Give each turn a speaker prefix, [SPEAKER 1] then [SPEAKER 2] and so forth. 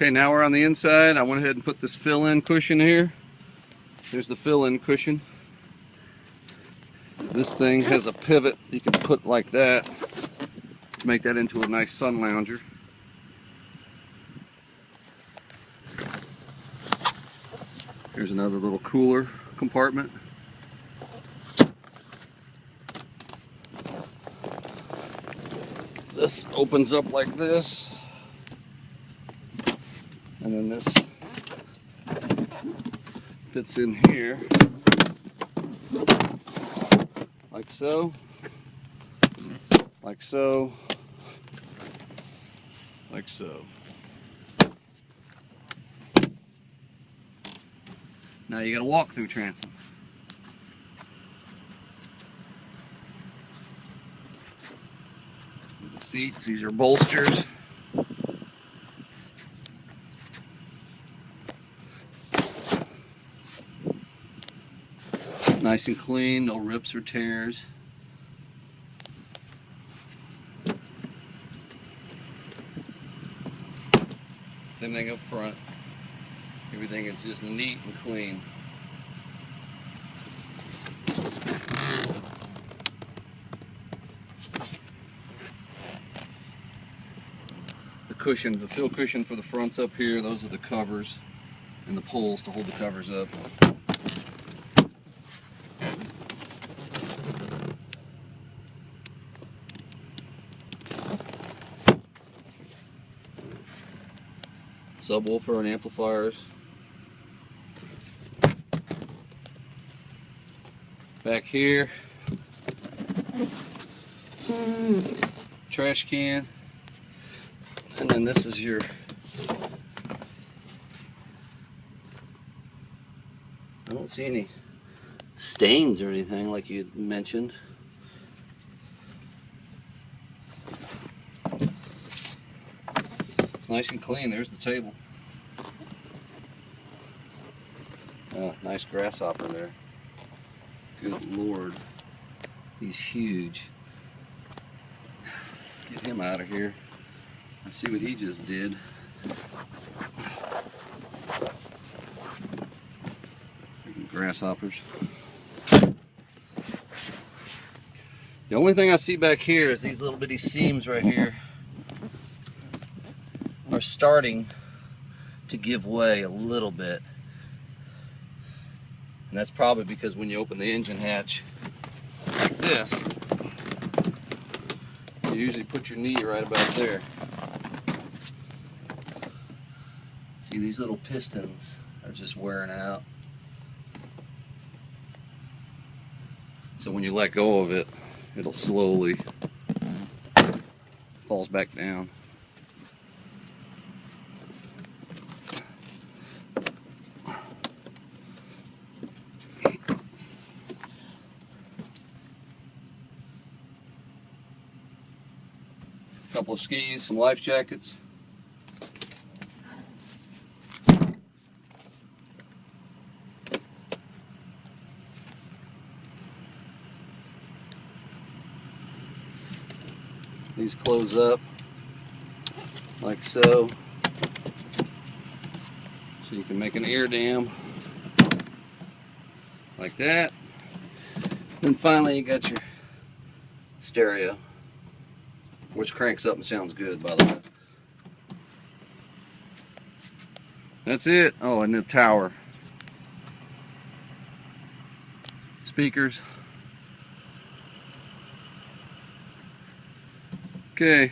[SPEAKER 1] Okay, now we're on the inside. I went ahead and put this fill-in cushion here. There's the fill-in cushion. This thing has a pivot you can put like that to make that into a nice sun lounger. Here's another little cooler compartment. This opens up like this, and then this fits in here like so, like so, like so. Now you got a walk-through transom. The seats, these are bolsters. Nice and clean, no rips or tears. Same thing up front. Everything is just neat and clean. The cushion, the fill cushion for the front's up here. Those are the covers and the poles to hold the covers up. Subwoofer and amplifiers. Back here, trash can, and then this is your I don't see any stains or anything like you mentioned. It's nice and clean. There's the table. Nice grasshopper there. Good Lord, he's huge. Get him out of here. I see what he just did. Freaking grasshoppers. The only thing I see back here is these little bitty seams right here are starting to give way a little bit. And that's probably because when you open the engine hatch like this, you usually put your knee right about there. See, these little pistons are just wearing out. So when you let go of it, it'll slowly falls back down. Couple of skis, some life jackets. These close up like so. So you can make an air dam like that. Then finally you got your stereo, which cranks up and sounds good, by the way. That's it. Oh, and the tower. Speakers. Okay.